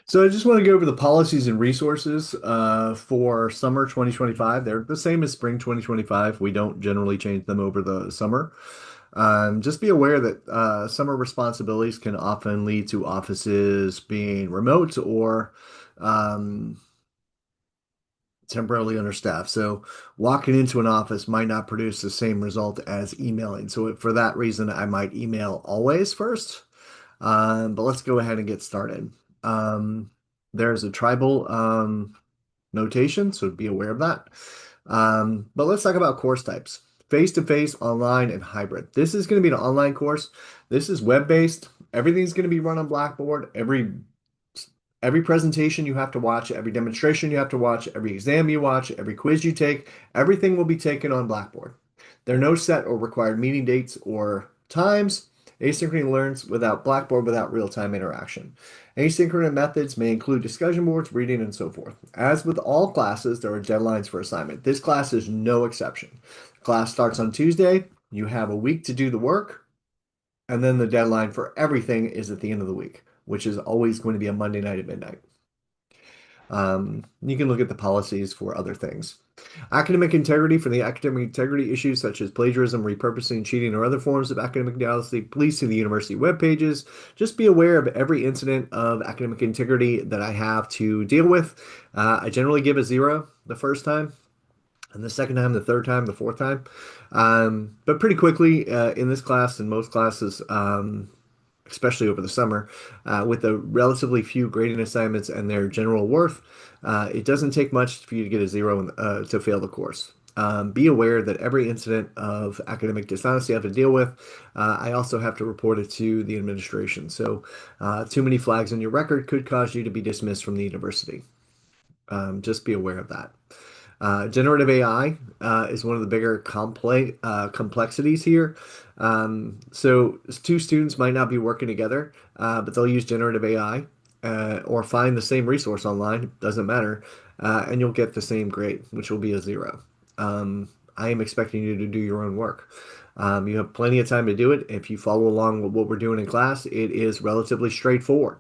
So I just want to go over the policies and resources for summer 2025. They're the same as spring 2025. We don't generally change them over the summer. Just be aware that summer responsibilities can often lead to offices being remote or um, temporarily understaffed. So walking into an office might not produce the same result as emailing. So for that reason, I might email always first. But let's go ahead and get started. Um, there's a tribal notation, so be aware of that. But let's talk about course types. Face-to-face, online, and hybrid. This is going to be an online course. This is web-based. Everything's going to be run on Blackboard. Every presentation you have to watch, every demonstration you have to watch, every exam you watch, every quiz you take, everything will be taken on Blackboard. There are no set or required meeting dates or times. Asynchronous learns without Blackboard without real-time interaction. Asynchronous methods may include discussion boards, reading, and so forth. As with all classes, there are deadlines for assignment. This class is no exception. Class starts on Tuesday. You have a week to do the work, and then the deadline for everything is at the end of the week, which is always going to be a Monday night at midnight. You can look at the policies for other things. Academic integrity for the academic integrity issues such as plagiarism, repurposing, cheating, or other forms of academic dishonesty, please see the university web pages. Just be aware of every incident of academic integrity that I have to deal with. I generally give a zero the first time, and the second time, the third time, the fourth time. But pretty quickly in this class and most classes, especially over the summer, with the relatively few grading assignments and their general worth, it doesn't take much for you to get a zero to fail the course. Be aware that every incident of academic dishonesty I have to deal with, I also have to report it to the administration. So, too many flags on your record could cause you to be dismissed from the university. Just be aware of that. Generative AI is one of the bigger complexities here. So two students might not be working together, but they'll use generative AI or find the same resource online, doesn't matter, and you'll get the same grade, which will be a zero. I am expecting you to do your own work. You have plenty of time to do it. If you follow along with what we're doing in class, it is relatively straightforward.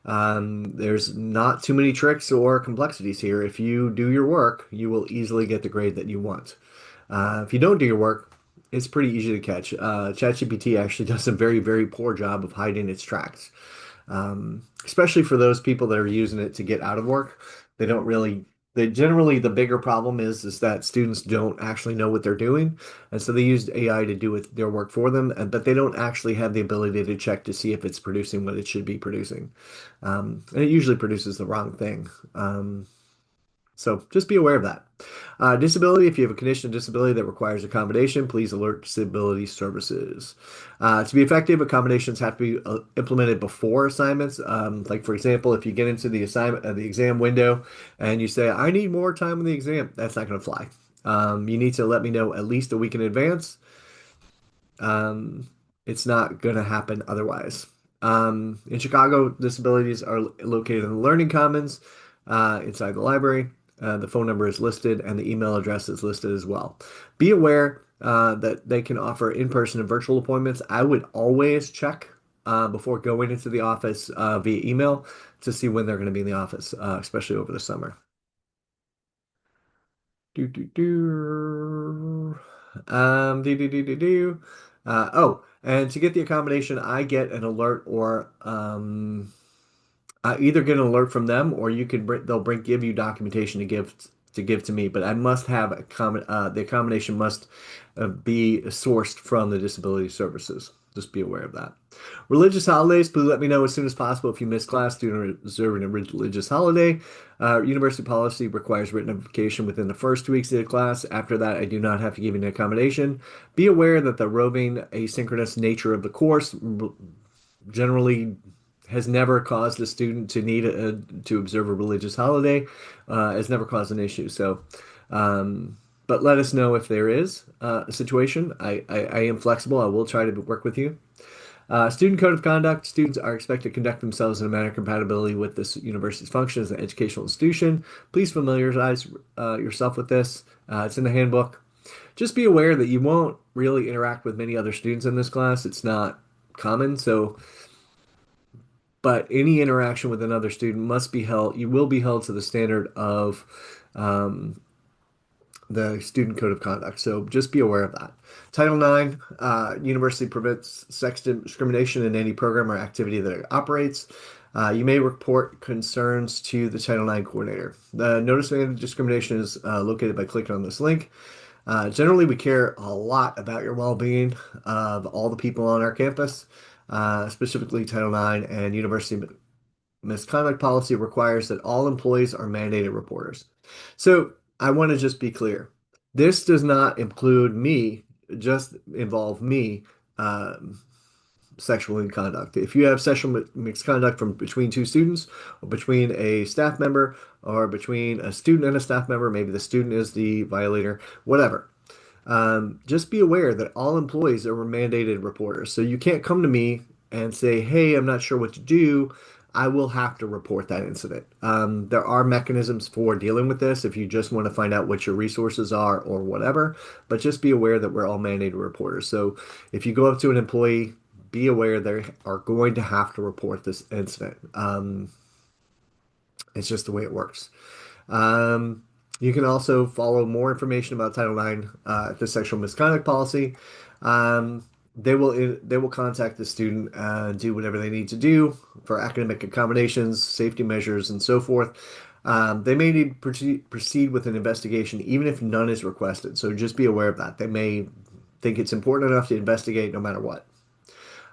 There's not too many tricks or complexities here. If you do your work, you will easily get the grade that you want. If you don't do your work, it's pretty easy to catch. ChatGPT actually does a very, very poor job of hiding its tracks, especially for those people that are using it to get out of work. They don't really, they generally, the bigger problem is that students don't actually know what they're doing. And so they use AI to do their work for them, but they don't actually have the ability to check to see if it's producing what it should be producing. And it usually produces the wrong thing. So just be aware of that. Disability, if you have a condition of disability that requires accommodation, please alert disability services. To be effective, accommodations have to be implemented before assignments. Like for example, if you get into the assignment, the exam window and you say, I need more time in the exam, that's not going to fly. You need to let me know at least a week in advance. Um, it's not going to happen otherwise. In Chicago, disabilities are located in the Learning Commons inside the library. The phone number is listed and the email address is listed as well. Be aware that they can offer in-person and virtual appointments. I would always check before going into the office via email to see when they're going to be in the office, especially over the summer. Do do do. Do do do do do. And to get the accommodation, I get an alert or I either get an alert from them or they'll give you documentation to give to me, but I must have the accommodation must be sourced from the disability services. Just be aware of that. Religious holidays, please let me know as soon as possible if you miss class due to observing a religious holiday. University policy requires written notification within the first 2 weeks of the class. After that, I do not have to give you an accommodation. Be aware that the roving asynchronous nature of the course generally has never caused a student to to observe a religious holiday. Has never caused an issue. So, but let us know if there is a situation. I am flexible. I will try to work with you. Student code of conduct. Students are expected to conduct themselves in a manner compatibility with this university's function as an educational institution. Please familiarize yourself with this. It's in the handbook. Just be aware that you won't really interact with many other students in this class. It's not common. So but any interaction with another student must be held, you will be held to the standard of um, the Student Code of Conduct. So just be aware of that. Title IX, university prevents sex discrimination in any program or activity that it operates. You may report concerns to the Title IX coordinator. The notice of anti-discrimination is located by clicking on this link. Generally, we care a lot about your well-being of all the people on our campus, specifically Title IX and university misconduct policy requires that all employees are mandated reporters. So I want to just be clear. This does not include me, just involve me, um, sexual misconduct. If you have sexual misconduct from between two students, or between a staff member, or between a student and a staff member, maybe the student is the violator, whatever. Just be aware that all employees are mandated reporters. So you can't come to me and say, hey, I'm not sure what to do. I will have to report that incident. There are mechanisms for dealing with this if you just want to find out what your resources are or whatever, but just be aware that we're all mandated reporters. So if you go up to an employee, be aware they are going to have to report this incident. It's just the way it works. Um, you can also follow more information about Title IX, the sexual misconduct policy. Um, they will contact the student and do whatever they need to do for academic accommodations, safety measures, and so forth. They may need to proceed with an investigation even if none is requested. So just be aware of that. They may think it's important enough to investigate no matter what.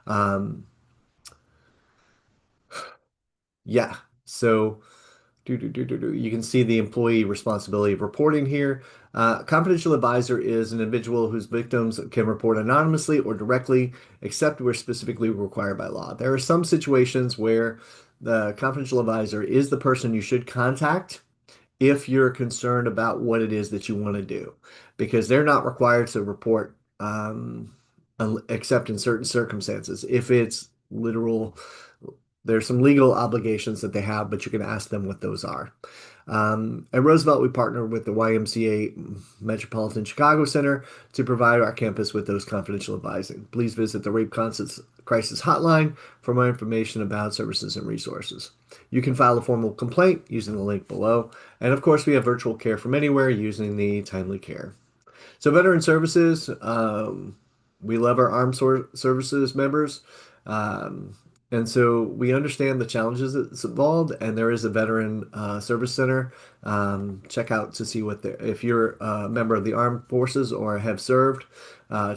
Um, yeah. So. You can see the employee responsibility of reporting here. Confidential advisor is an individual whose victims can report anonymously or directly, except where specifically required by law. There are some situations where the confidential advisor is the person you should contact if you're concerned about what it is that you want to do, because they're not required to report except in certain circumstances. If it's literal, there's some legal obligations that they have, but you can ask them what those are. At Roosevelt, we partner with the YMCA Metropolitan Chicago Center to provide our campus with those confidential advising. Please visit the Rape Crisis Hotline for more information about services and resources. You can file a formal complaint using the link below. And of course, we have virtual care from anywhere using the Timely Care. So, veteran services, we love our armed services members. Um, and so we understand the challenges that's involved, and there is a veteran service center. Check out to see if you're a member of the armed forces or have served,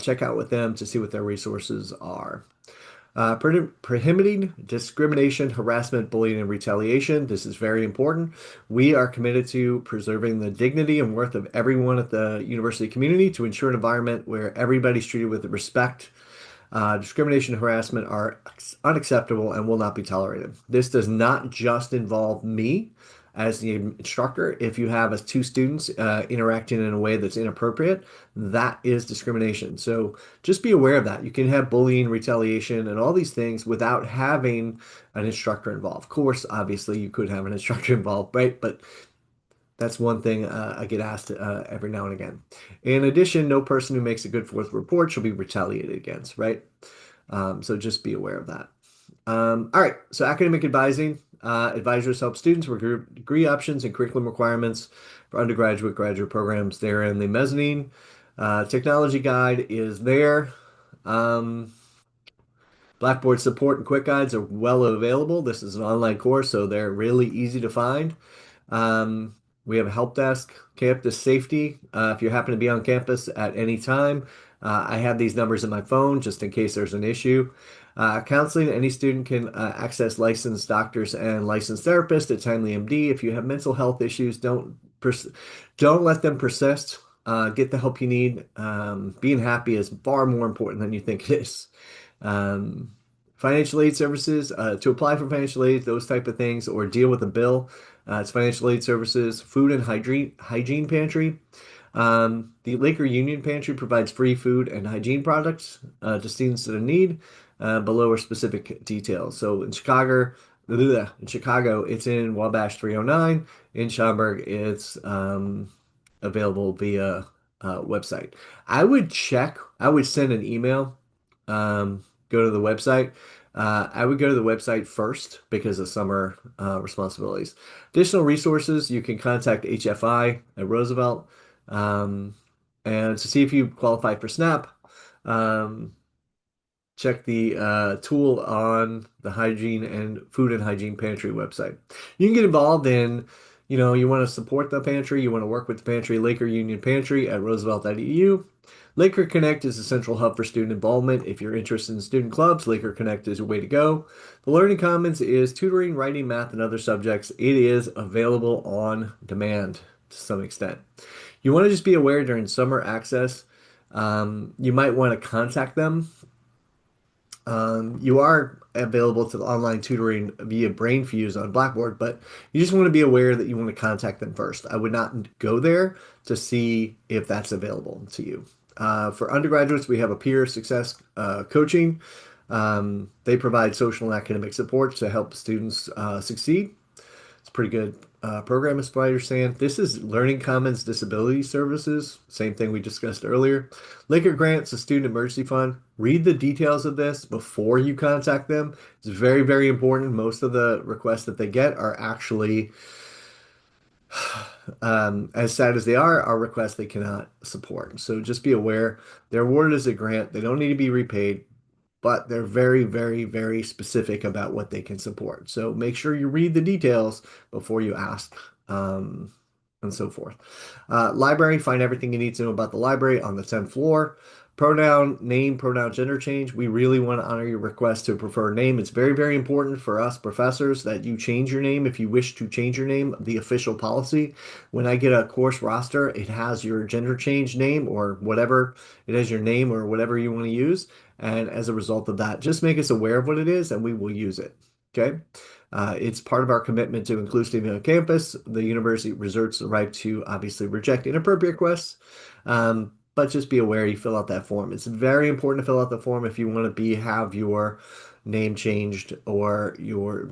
check out with them to see what their resources are. Prohibiting discrimination, harassment, bullying, and retaliation. This is very important. We are committed to preserving the dignity and worth of everyone at the university community to ensure an environment where everybody's treated with respect. Discrimination and harassment are unacceptable and will not be tolerated. This does not just involve me as the instructor. If you have two students interacting in a way that's inappropriate, that is discrimination. So just be aware of that. You can have bullying, retaliation, and all these things without having an instructor involved. Of course, obviously, you could have an instructor involved, right? But that's one thing I get asked every now and again. In addition, no person who makes a good fourth report shall be retaliated against, right? So just be aware of that. All right, so academic advising. Advisors help students with degree options and curriculum requirements for undergraduate, graduate programs. They're in the mezzanine. Technology guide is there. Um, Blackboard support and quick guides are well available. This is an online course, so they're really easy to find. Um, we have a help desk, campus safety. If you happen to be on campus at any time, I have these numbers in my phone just in case there's an issue. Counseling, any student can access licensed doctors and licensed therapists at Timely MD. If you have mental health issues, don't let them persist. Get the help you need. Being happy is far more important than you think it is. Um, Financial aid services, to apply for financial aid, those type of things, or deal with a bill. It's financial aid services, food and hygiene pantry. The Laker Union Pantry provides free food and hygiene products to students that are in need. Below are specific details. So in Chicago, it's in Wabash 309. In Schaumburg, it's available via website. I would send an email, go to the website. I would go to the website first because of summer responsibilities. Additional resources, you can contact HFI at Roosevelt um, and to see if you qualify for SNAP. Um, check the tool on the hygiene and food and hygiene pantry website. You can get involved in, you want to support the pantry, you want to work with the pantry, Laker Union Pantry at roosevelt.edu. Laker Connect is a central hub for student involvement. If you're interested in student clubs, Laker Connect is your way to go. The Learning Commons is tutoring, writing, math, and other subjects. It is available on demand to some extent. You want to just be aware during summer access, you might want to contact them. You are available to the online tutoring via BrainFuse on Blackboard, but you just want to be aware that you want to contact them first. I would not go there to see if that's available to you. For undergraduates, we have a peer success coaching. They provide social and academic support to help students succeed. It's a pretty good program, as far as I understand. This is Learning Commons Disability Services, same thing we discussed earlier. Laker Grants, a student emergency fund. Read the details of this before you contact them. It's very, very important. Most of the requests that they get are actually, as sad as they are requests they cannot support. So just be aware they're awarded as a grant. They don't need to be repaid, but they're very, very, very specific about what they can support. So make sure you read the details before you ask, and so forth. Library, find everything you need to know about the library on the 10th floor. Pronoun, name, pronoun, gender change. We really want to honor your request to a preferred name. It's very, very important for us professors that you change your name if you wish to change your name, the official policy. When I get a course roster, it has your gender change name or whatever. It has your name or whatever you want to use. And as a result of that, just make us aware of what it is and we will use it. Okay. It's part of our commitment to inclusivity on campus. The university reserves the right to obviously reject inappropriate requests. But just be aware you fill out that form. It's very important to fill out the form if you want to have your name changed or your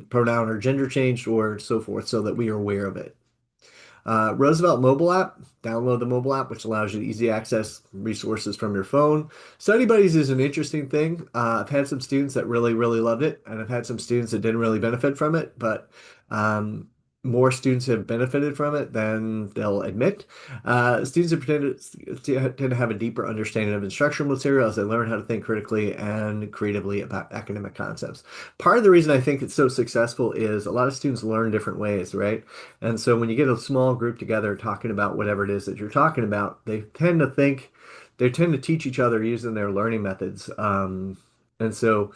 pronoun or gender changed or so forth so that we are aware of it. Roosevelt mobile app, download the mobile app, which allows you to easy access resources from your phone. Study Buddies is an interesting thing. I've had some students that really, really loved it, and I've had some students that didn't really benefit from it, but um, more students have benefited from it than they'll admit. Students have tend to have a deeper understanding of instructional material as they learn how to think critically and creatively about academic concepts. Part of the reason I think it's so successful is a lot of students learn different ways, right? And so when you get a small group together talking about whatever it is that you're talking about, they tend to teach each other using their learning methods. And so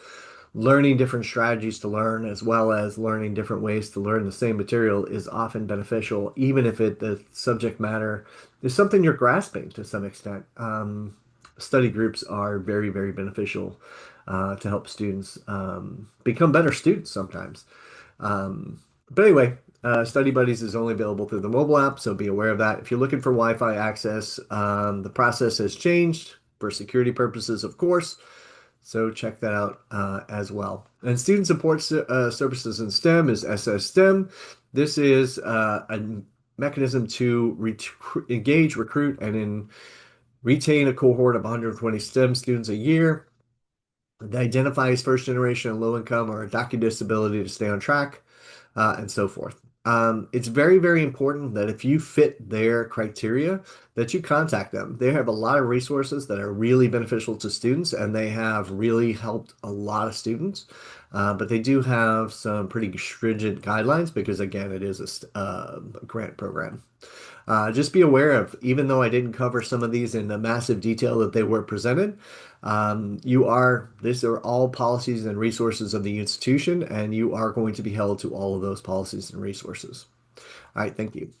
learning different strategies to learn as well as learning different ways to learn the same material is often beneficial, even if the subject matter is something you're grasping to some extent. Study groups are very, very beneficial to help students become better students sometimes. But anyway, Study Buddies is only available through the mobile app, so be aware of that. If you're looking for Wi-Fi access, the process has changed for security purposes, of course. So check that out as well. And Student Support Services in STEM is SS STEM. This is a mechanism to engage, recruit, and retain a cohort of 120 STEM students a year. It identifies first generation and low income or a docu disability to stay on track, and so forth. It's very, very important that if you fit their criteria, that you contact them. They have a lot of resources that are really beneficial to students, and they have really helped a lot of students. But they do have some pretty stringent guidelines because, again, it is a grant program. Just be aware of, even though I didn't cover some of these in the massive detail that they were presented, these are all policies and resources of the institution, and you are going to be held to all of those policies and resources. All right, thank you.